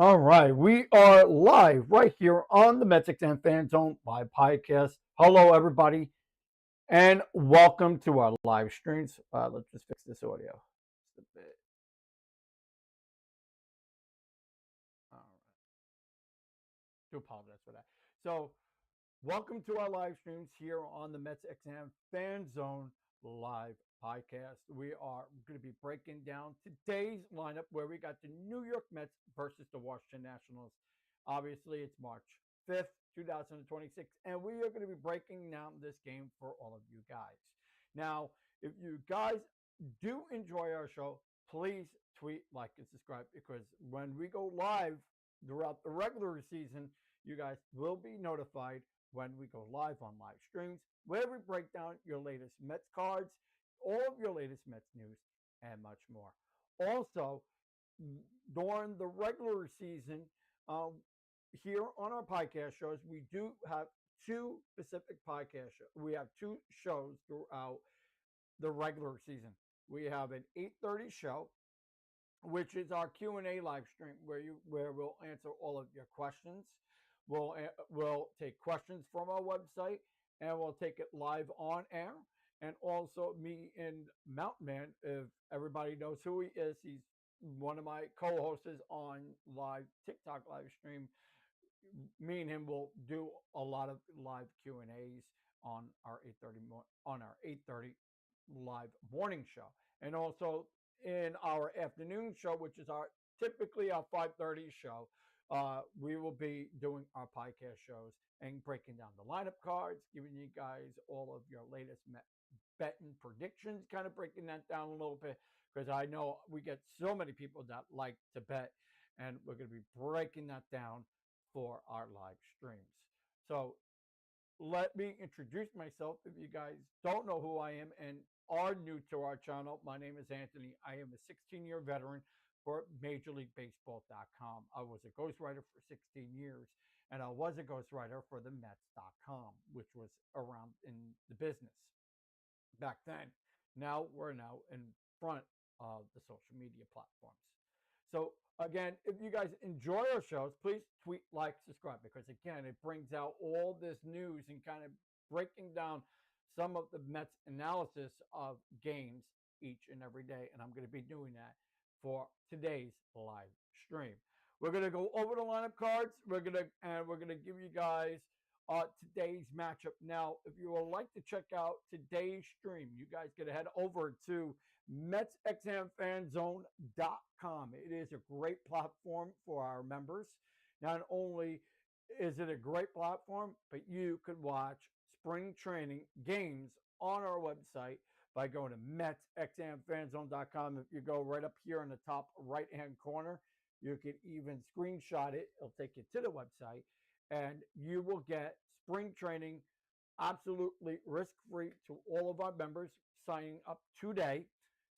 All right, we are live right here on the MetsXMFanZone live podcast. Hello, everybody, and welcome to our live streams. Let's just fix this audio just a bit. All right, do apologize for that. So, welcome to our live streams here on the MetsXMFanZone live podcast. We are going to be breaking down today's lineup where we got the New York Mets versus the Washington Nationals. Obviously, it's March 5th, 2026, and we are going to be breaking down this game for all of you guys. Now, if you guys do enjoy our show, please tweet, like, and subscribe because when we go live throughout the regular season, you guys will be notified when we go live on live streams where we break down your latest Mets cards, all of your latest Mets news, and much more. Also, during the regular season, um, here on our podcast shows, we do have two specific podcast shows. We have two shows throughout the regular season. We have an 8:30 show, which is our Q&A live stream where we'll answer all of your questions. We'll take questions from our website and we'll take it live on air. And also me and Mountain Man, if everybody knows who he is, he's one of my co-hosts on live TikTok live stream. Me and him will do a lot of live Q and A's on our 8:30 live morning show, and also in our afternoon show, which is our typically our 5:30 show. We will be doing our podcast shows and breaking down the lineup cards, giving you guys all of your latest betting predictions, kind of breaking that down a little bit because I know we get so many people that like to bet, and we're going to be breaking that down for our live streams. So let me introduce myself if you guys don't know who I am and are new to our channel. My name is Anthony. I am a 16-year veteran for MajorLeagueBaseball.com. I was a ghostwriter for 16 years, and I was a ghostwriter for the Mets.com, which was around in the business back then. We're now in front of the social media platforms. So again, if you guys enjoy our shows, please tweet, like, subscribe, because again, it brings out all this news and kind of breaking down some of the Mets analysis of games each and every day. And I'm going to be doing that for today's live stream. We're going to go over the lineup cards. We're gonna give you guys today's matchup. Now, if you would like to check out today's stream, you guys can head over to MetsXMFanZone.com. It is a great platform for our members. Not only is it a great platform, but you could watch spring training games on our website by going to MetsXMFanZone.com. If you go right up here in the top right hand corner, you can even screenshot it. It'll take you to the website, and you will get spring training absolutely risk free to all of our members signing up today.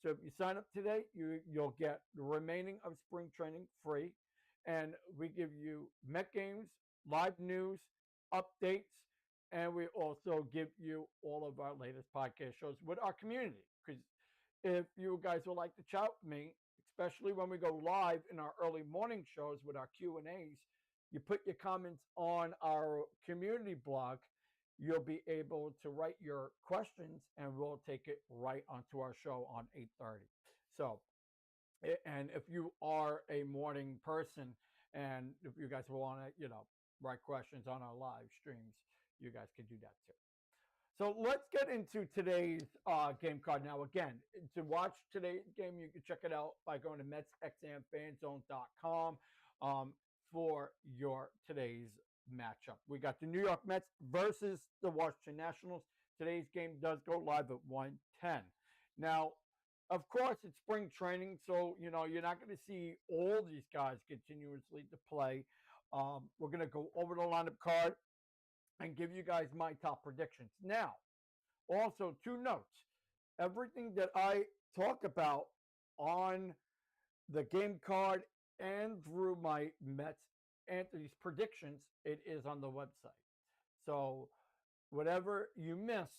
So if you sign up today, you'll get the remaining of spring training free, and we give you Met games, live news, updates, and we also give you all of our latest podcast shows with our community. Because if you guys would like to chat with me, especially when we go live in our early morning shows with our Q and A's, you put your comments on our community blog. You'll be able to write your questions, and we'll take it right onto our show on 8:30. So, and if you are a morning person, and if you guys want to, write questions on our live streams, you guys can do that too. So let's get into today's game card. Now, again, to watch today's game, you can check it out by going to MetsXMFanZone.com for your today's matchup. We got the New York Mets versus the Washington Nationals. Today's game does go live at 1:10. Now, of course, it's spring training, so you're not going to see all these guys continuously to play. We're going to go over the lineup card and give you guys my top predictions. Now, also, two notes. Everything that I talk about on the game card and through my Mets Anthony's predictions, it is on the website. So whatever you miss,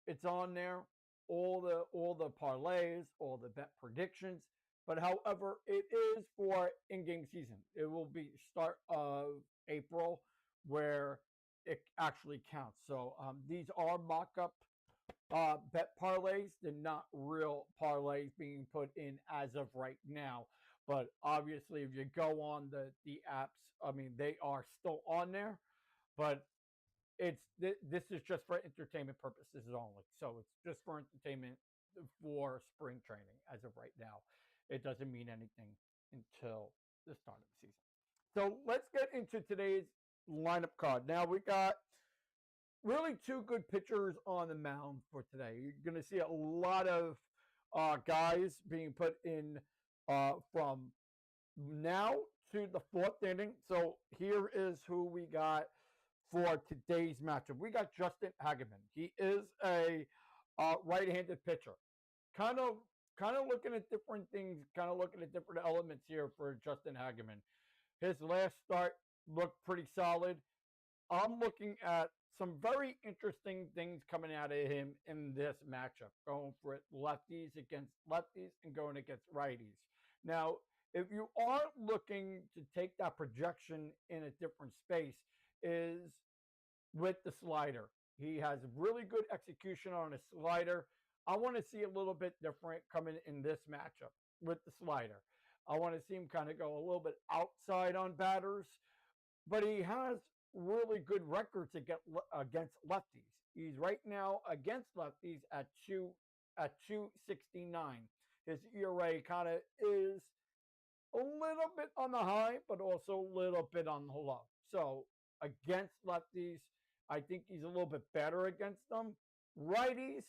it's on there. All the parlays, all the bet predictions, But however, it is for in-game season. It will be start of April where it actually counts. So these are mock-up bet parlays. They're not real parlays being put in as of right now. But obviously, if you go on the apps, I mean, they are still on there. But this is just for entertainment purposes only. So it's just for entertainment for spring training as of right now. It doesn't mean anything until the start of the season. So let's get into today's lineup card. Now we got really two good pitchers on the mound for today. You're going to see a lot of guys being put in from now to the fourth inning. So here is who we got for today's matchup. We got Justin Hageman. He is a right-handed pitcher. Kind of looking at different things, kind of looking at different elements here for Justin Hageman. His last start looked pretty solid. I'm looking at some very interesting things coming out of him in this matchup, going for it lefties against lefties and going against righties. Now, if you are looking to take that projection in a different space, is with the slider. He has really good execution on his slider. I want to see a little bit different coming in this matchup with the slider. I want to see him kind of go a little bit outside on batters, but he has really good records against lefties. He's right now against lefties at 269. His ERA kind of is a little bit on the high, but also a little bit on the low. So against lefties, I think he's a little bit better against them. Righties,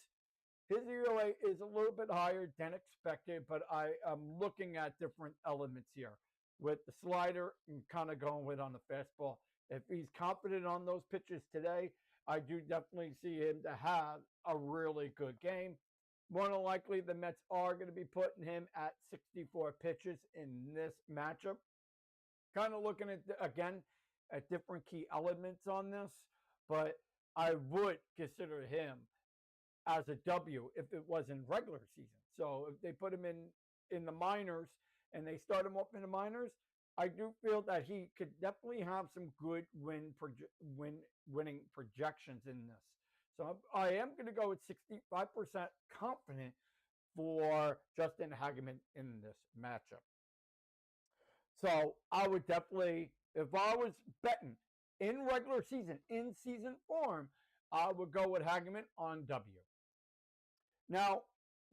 his ERA is a little bit higher than expected, but I am looking at different elements here with the slider and kind of going with on the fastball. If he's confident on those pitches today, I do definitely see him to have a really good game. More than likely, the Mets are going to be putting him at 64 pitches in this matchup. Kind of looking at, again, at different key elements on this, but I would consider him as a W if it was in regular season. So if they put him in the minors and they start him up in the minors, I do feel that he could definitely have some good winning projections in this. So I am going to go with 65% confident for Justin Hageman in this matchup. So I would definitely, if I was betting in regular season, in season form, I would go with Hageman on W. Now,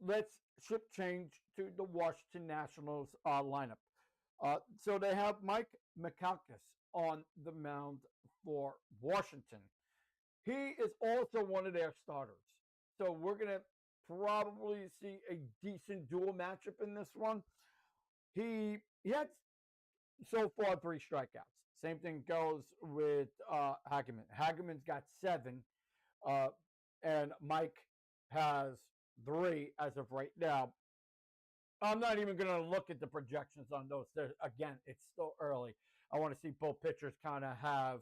let's shift change to the Washington Nationals lineup. So they have Mike McCalkus on the mound for Washington. He is also one of their starters. So we're going to probably see a decent dual matchup in this one. He had so far 3 strikeouts. Same thing goes with Hageman. Hageman's got 7, and Mike has 3 as of right now. I'm not even going to look at the projections on those. Again, it's still early. I want to see both pitchers kind of have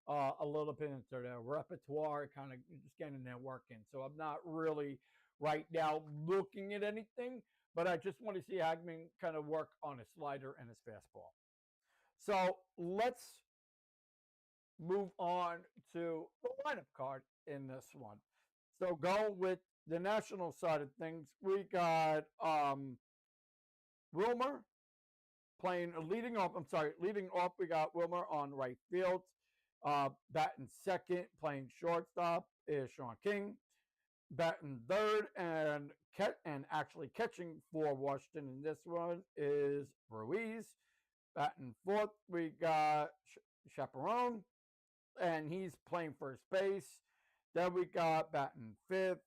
a little bit into their repertoire, kind of just getting their work in. So I'm not really right now looking at anything, but I just want to see Hageman kind of work on his slider and his fastball. So let's move on to the lineup card in this one. So going with the national side of things, we got Wilmer leading off. Leading off, we got Wilmer on right field. Batting second, playing shortstop is Sean King. Batting third and actually catching for Washington in this one is Ruiz. Batting fourth, we got Chaperone, and he's playing first base. Then we got batting fifth,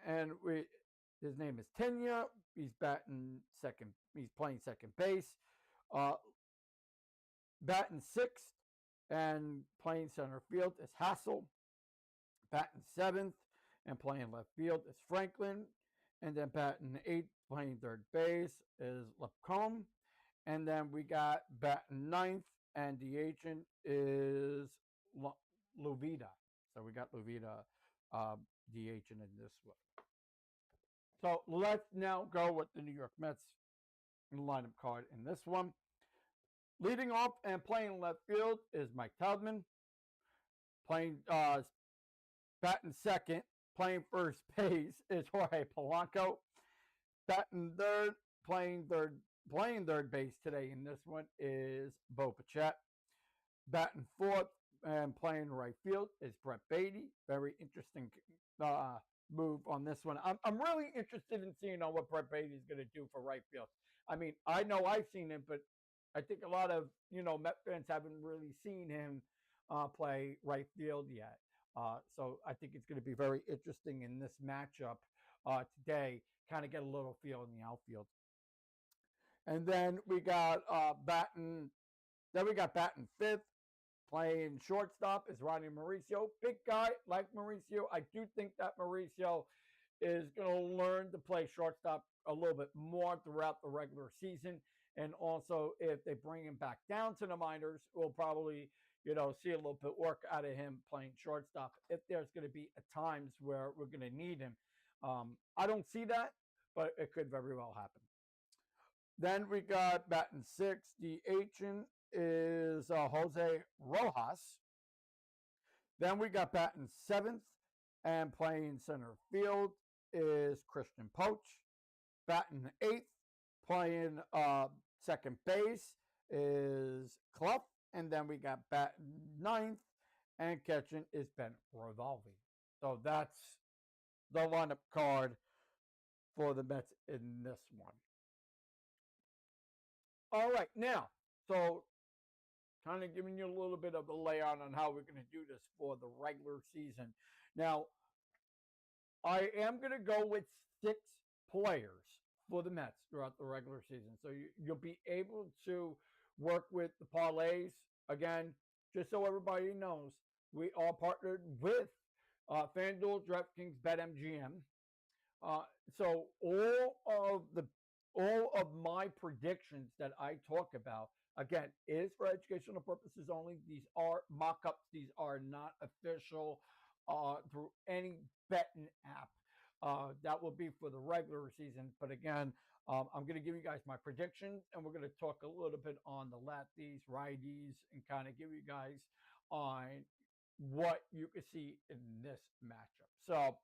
and his name is Tenya. He's batting second. He's playing second base. Batting sixth and playing center field is Hassel. Batting seventh and playing left field is Franklin. And then batting eighth, playing third base is Lepcombe. And then we got batting ninth and the agent is Lovita. So we got Lovita, the agent in this one. So let's now go with the New York Mets. lineup card in this one. Leading off and playing left field is Mike Tubman. Playing batting second, playing first base is Jorge Polanco. Batting third, playing third base today in this one is Bo Bichette. Batting fourth and playing right field is Brett Beatty. Very interesting move on this one. I'm really interested in seeing on what Brett Beatty is going to do for right field. I mean, I know I've seen him, but I think a lot of Met fans haven't really seen him play right field yet. So I think it's going to be very interesting in this matchup today. Kind of get a little feel in the outfield, and then we got batting. Then we got batting fifth. Playing shortstop is Ronnie Mauricio. Big guy like Mauricio. I do think that Mauricio is going to learn to play shortstop a little bit more throughout the regular season. And also, if they bring him back down to the minors, we'll probably, see a little bit work out of him playing shortstop if there's going to be times where we're going to need him. I don't see that, but it could very well happen. Then we got batting sixth. The agent is Jose Rojas. Then we got batting seventh and playing center field is Christian Poach. Batting eighth, playing second base is Clough. And then we got batting ninth and catching is Ben Rovalvi. So that's the lineup card for the Mets in this one. All right, now, so kind of giving you a little bit of a layout on how we're going to do this for the regular season. Now, I am going to go with 6 players for the Mets throughout the regular season. So you'll be able to work with the parlays. Again, just so everybody knows, we are partnered with FanDuel, DraftKings, BetMGM. So all of my predictions that I talk about, again, is for educational purposes only. These are mock-ups. These are not official through any betting app. That will be for the regular season. But again, I'm going to give you guys my predictions, and we're going to talk a little bit on the lefties, righties, and kind of give you guys on what you can see in this matchup. So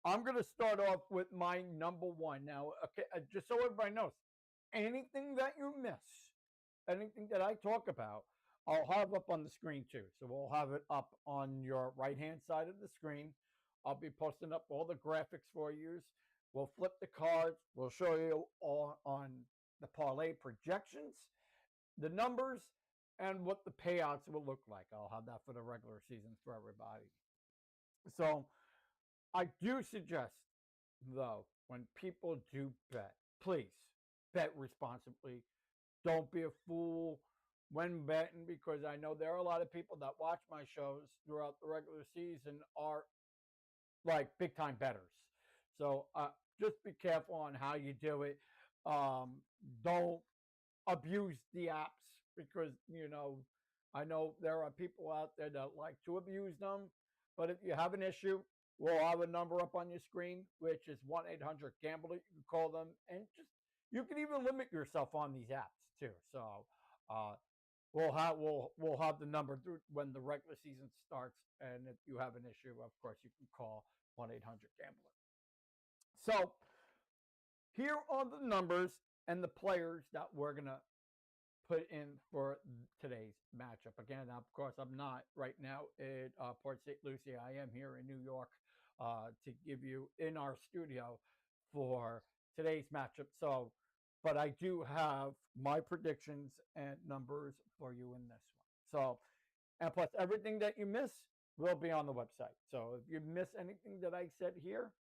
I'm going to start off with my number one. Now, okay, just so everybody knows, anything that you miss, anything that I talk about, I'll have up on the screen too. So we'll have it up on your right-hand side of the screen. I'll be posting up all the graphics for you. We'll flip the cards. We'll show you all on the parlay projections, the numbers, and what the payouts will look like. I'll have that for the regular season for everybody. So I do suggest, though, when people do bet, please bet responsibly. Don't be a fool when betting, because I know there are a lot of people that watch my shows throughout the regular season are like big time bettors. So just be careful on how you do it. Don't abuse the apps, because I know there are people out there that like to abuse them. But if you have an issue, we'll have a number up on your screen, which is 1-800-GAMBLER. You can call them, and you can even limit yourself on these apps too. So we'll have the number through when the regular season starts, and if you have an issue, of course, you can call 1-800-GAMBLER. So here are the numbers and the players that we're gonna put in for today's matchup. Again, of course, I'm not right now at Port St. Lucie. I am here in New York to give you in our studio for today's matchup. So, but I do have my predictions and numbers for you in this one. So, and plus everything that you miss will be on the website. So if you miss anything that I said here,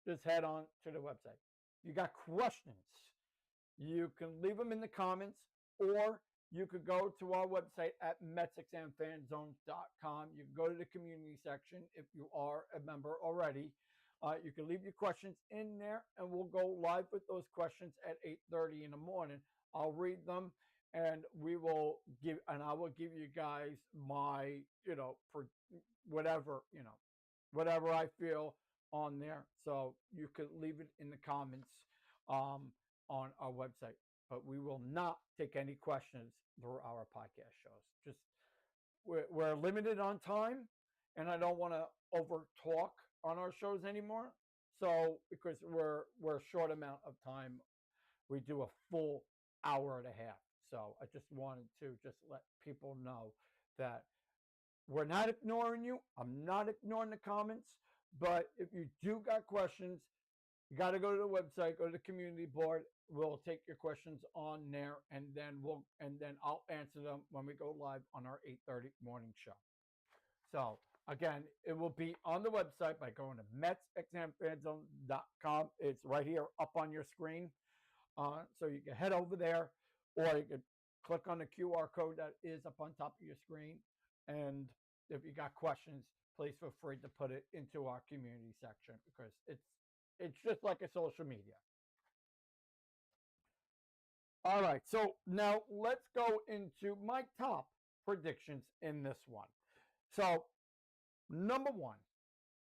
just head on to the website. You got questions, you can leave them in the comments, or you could go to our website at MetsXMFanZone.com. You can go to the community section if you are a member already. You can leave your questions in there, and we'll go live with those questions at 8:30 in the morning. I'll read them, and I will give you guys my, for whatever I feel on there. So you could leave it in the comments. on our website, but we will not take any questions through our podcast shows. Just we're limited on time, and I don't want to over talk on our shows anymore. So because we're a short amount of time, we do a full hour and a half. So I just wanted to just let people know that we're not ignoring you. I'm not ignoring the comments, but if you do got questions, you got to go to the website, go to the community board. We'll take your questions on there, and then I'll answer them when we go live on our 8:30 morning show. So again, it will be on the website by going to MetsXMFanZone.com. It's right here up on your screen. So you can head over there, or you can click on the QR code that is up on top of your screen. And if you got questions, please feel free to put it into our community section, because it's just like a social media. All right, so now let's go into my top predictions in this one. So number one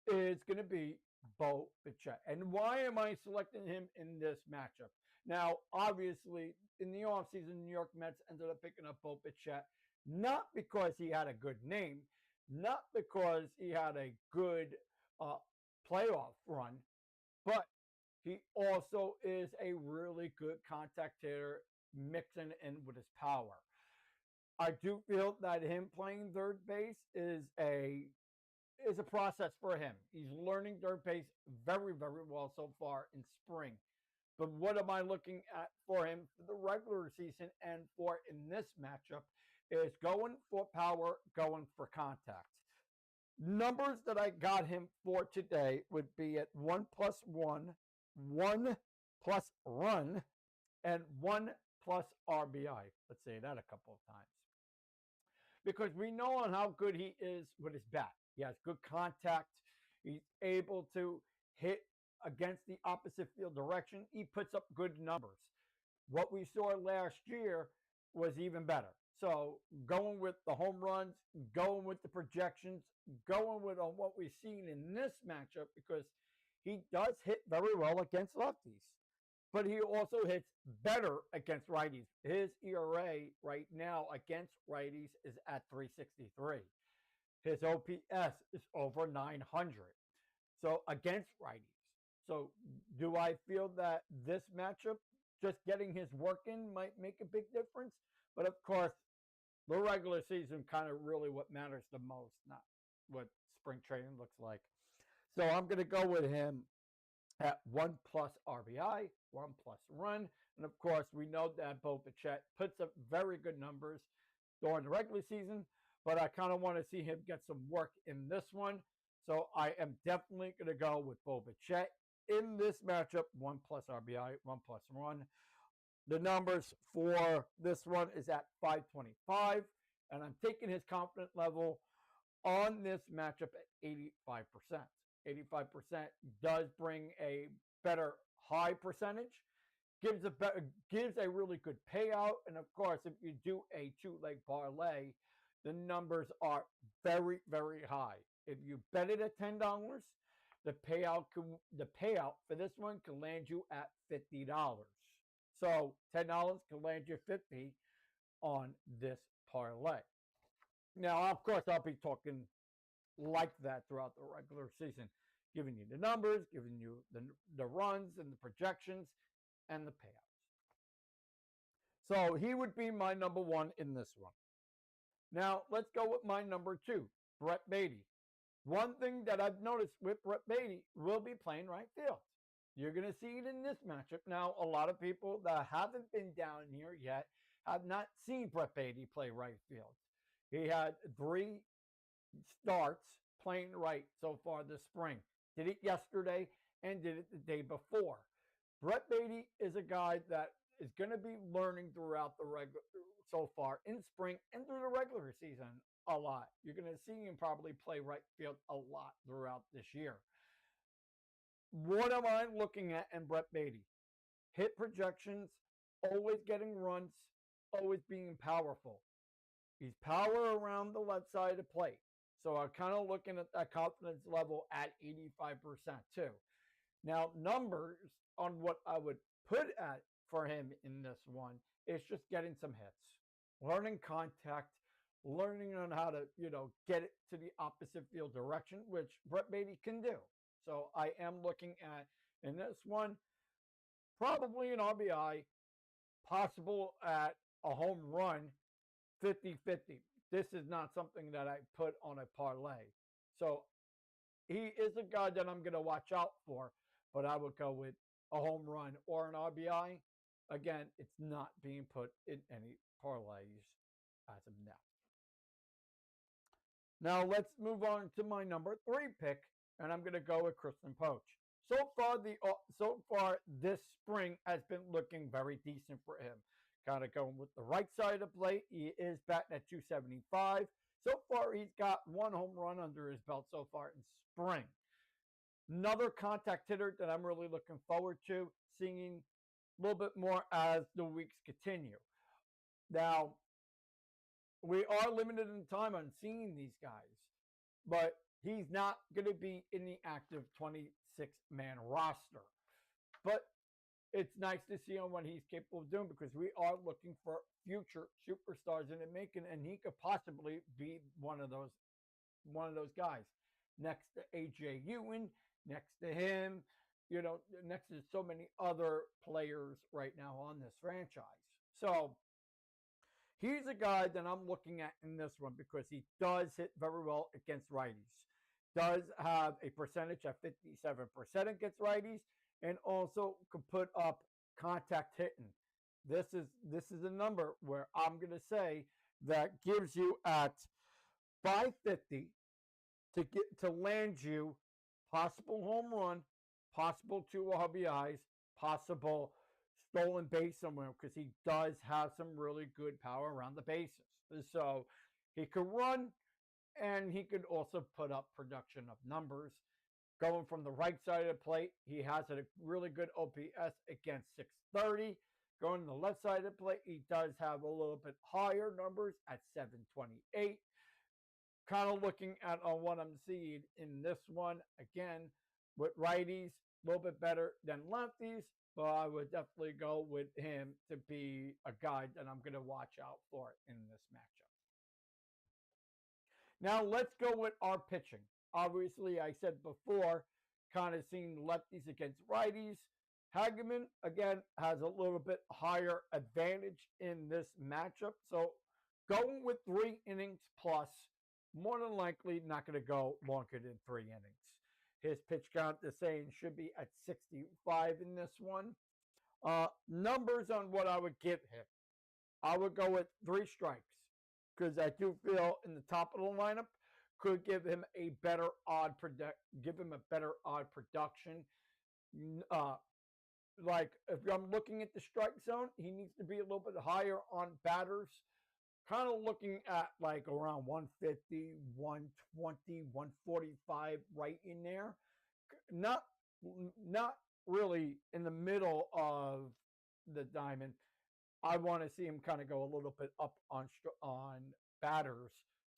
is going to be Bo Bichette. And why am I selecting him in this matchup? Now, obviously, in the offseason, New York Mets ended up picking up Bo Bichette, not because he had a good name, not because he had a good playoff run, but he also is a really good contact hitter, mixing in with his power. I do feel that him playing third base is a process for him. He's learning third base very, very well so far in spring. But what am I looking at for him for the regular season and for in this matchup is going for power, going for contact. Numbers that I got him for today would be at 1+1, 1+ run, and 1+ RBI. Let's say that a couple of times. Because we know on how good he is with his bat. He has good contact. He's able to hit against the opposite field direction. He puts up good numbers. What we saw last year was even better. So going with the home runs, going with the projections, going with on what we've seen in this matchup, because he does hit very well against lefties, but he also hits better against righties. His ERA right now against righties is at 363. His OPS is over 900. So against righties. So do I feel that this matchup, just getting his work in, might make a big difference? But of course, the regular season kind of really what matters the most, not what spring training looks like. So I'm going to go with him at 1+ RBI, 1+ run. And of course, we know that Bo Bichette puts up very good numbers during the regular season, but I kind of want to see him get some work in this one. So I am definitely going to go with Bo Bichette in this matchup, 1+ RBI, 1+ run. The numbers for this one is at 525, and I'm taking his confidence level on this matchup at 85%. 85% does bring a better high percentage, gives a really good payout, and of course, if you do a two-leg parlay, the numbers are very, very high. If you bet it at $10, the payout for this one can land you at $50. So $10 can land you $50 on this parlay. Now, of course, I'll be talking like that throughout the regular season, giving you the numbers, giving you the runs and the projections and the payouts. So he would be my number one in this one. Now, let's go with my number two, Brett Baty. One thing that I've noticed with Brett Baty, will be playing right field. You're going to see it in this matchup. Now, a lot of people that haven't been down here yet have not seen Brett Baty play right field. He had 3 starts playing right so far this spring. Did it yesterday and did it the day before. Brett Baty is a guy that is going to be learning throughout the regular so far in spring and through the regular season a lot. You're going to see him probably play right field a lot throughout this year. What am I looking at in Brett Baty? Hit projections, always getting runs, always being powerful. He's power around the left side of the plate. So I'm kind of looking at that confidence level at 85% too. Now, numbers on what I would put at for him in this one is just getting some hits, learning contact, learning on how to, get it to the opposite field direction, which Brett Beatty can do. So I am looking at, in this one, probably an RBI, possible at a home run, 50-50. This is not something that I put on a parlay. So he is a guy that I'm going to watch out for, but I would go with a home run or an RBI. Again, it's not being put in any parlays as of now. Now let's move on to my number 3 pick, and I'm going to go with Kristen Poach. So far this spring has been looking very decent for him. Kind of going with the right side of the plate. He is batting at 275. So far, he's got 1 home run under his belt so far in spring. Another contact hitter that I'm really looking forward to seeing a little bit more as the weeks continue. Now, we are limited in time on seeing these guys, but he's not going to be in the active 26-man roster. But it's nice to see on what he's capable of doing because we are looking for future superstars in the making, and he could possibly be one of those guys. Next to AJ Ewan, next to him, next to so many other players right now on this franchise. So he's a guy that I'm looking at in this one because he does hit very well against righties. Does have a percentage at 57% against righties, and also can put up contact hitting. This is a number where I'm going to say that gives you at 550 to land you possible home run, possible 2 RBIs, possible stolen base somewhere because he does have some really good power around the bases. So he could run, and he could also put up production of numbers. Going from the right side of the plate, he has a really good OPS against 630. Going to the left side of the plate, he does have a little bit higher numbers at 728. Kind of looking at on what I'm seeing in this one, again, with righties, a little bit better than lefties, but I would definitely go with him to be a guy that I'm going to watch out for in this matchup. Now let's go with our pitching. Obviously, I said before, kind of seeing lefties against righties. Hageman, again, has a little bit higher advantage in this matchup. So going with 3 innings plus, more than likely not going to go longer than 3 innings. His pitch count, the saying, should be at 65 in this one. Numbers on what I would give him. I would go with 3 strikes because I do feel in the top of the lineup could give him a better odd production. Like if I'm looking at the strike zone, he needs to be a little bit higher on batters. Kind of looking at like around 150, 120, 145 right in there. Not really in the middle of the diamond. I want to see him kind of go a little bit up on batters.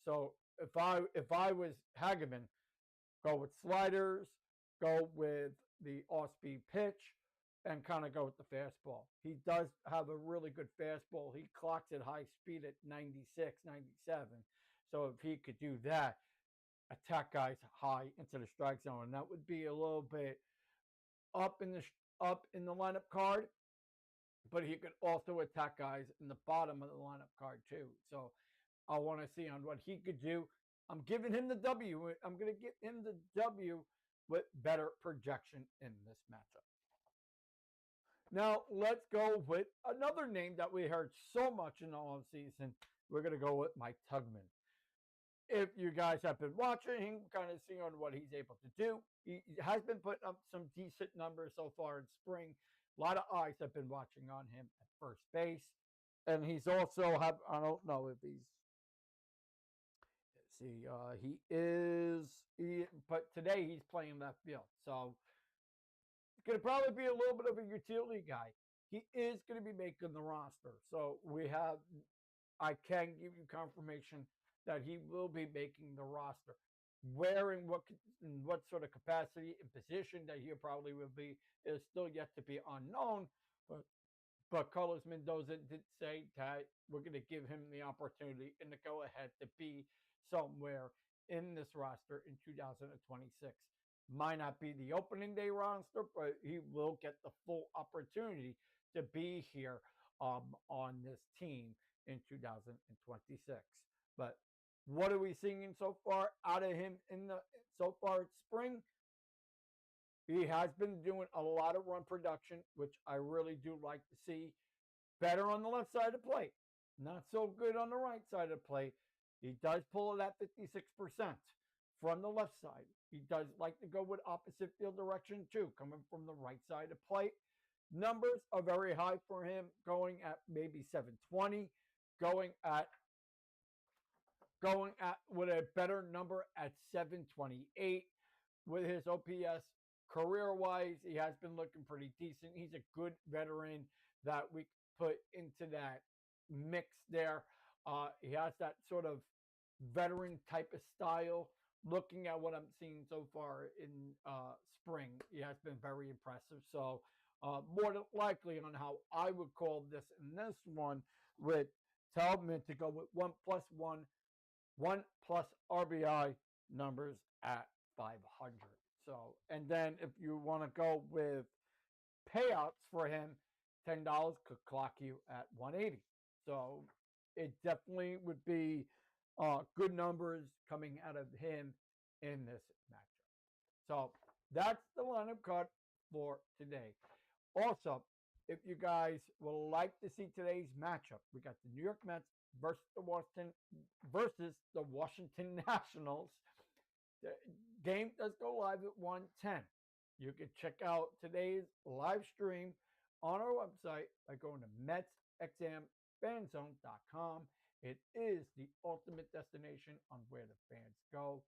So if I was Hageman, go with sliders, go with the off-speed pitch, and kind of go with the fastball. He does have a really good fastball. He clocks at high speed at 96, 97. So if he could do that, attack guys high into the strike zone, and that would be a little bit up in the lineup card. But he could also attack guys in the bottom of the lineup card too. So I want to see on what he could do. I'm giving him the W. I'm going to give him the W with better projection in this matchup. Now, let's go with another name that we heard so much in the offseason. We're going to go with Mike Tugman. If you guys have been watching him, kind of seeing on what he's able to do. He has been putting up some decent numbers so far in spring. A lot of eyes have been watching on him at first base. And he's also I don't know if he's, but today he's playing left field. So it's going to probably be a little bit of a utility guy. He is going to be making the roster. So I can give you confirmation that he will be making the roster. Where and what sort of capacity and position that he probably will be is still yet to be unknown. But But Carlos Mendoza did say that we're going to give him the opportunity and the go ahead to be somewhere in this roster in 2026. Might not be the opening day roster, but he will get the full opportunity to be here on this team in 2026. But what are we seeing so far out of him in the so far it's spring? He has been doing a lot of run production, which I really do like to see. Better on the left side of the plate, not so good on the right side of the plate. He does pull it at 56% from the left side. He does like to go with opposite field direction too, coming from the right side of the plate. Numbers are very high for him, going at maybe 720, going at with a better number at 728 with his OPS. Career wise, he has been looking pretty decent. He's a good veteran that we put into that mix there. He has that sort of veteran type of style. Looking at what I'm seeing so far in spring, he has been very impressive. So, more than likely on how I would call this in this one with Tubman to go with 1+1 RBI numbers at 500. So, and then if you want to go with payouts for him, $10 could clock you at 180. So it definitely would be good numbers coming out of him in this matchup. So that's the lineup cut for today. Also, if you guys would like to see today's matchup, we got the New York Mets versus the Washington Nationals. The game does go live at 1:10. You can check out today's live stream on our website by going to MetsXMFanZone.com. It is the ultimate destination on where the fans go.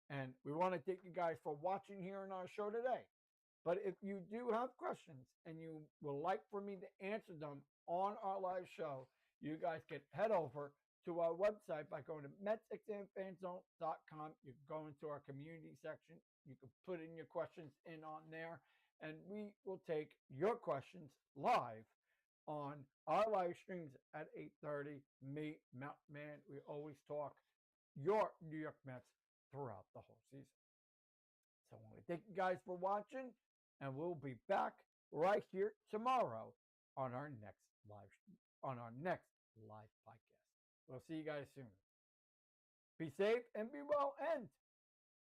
And we want to thank you guys for watching here in our show today. But if you do have questions and you would like for me to answer them on our live show, you guys can head over to our website by going to MetsXMFanZone.com. You can go into our community section. You can put in your questions in on there, and we will take your questions live on our live streams at 8:30. Me, Mountain Man, we always talk your New York Mets throughout the whole season. So I want to thank you guys for watching, and we'll be back right here tomorrow on our next live podcast. We'll see you guys soon. Be safe and be well, and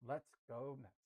let's go Mets.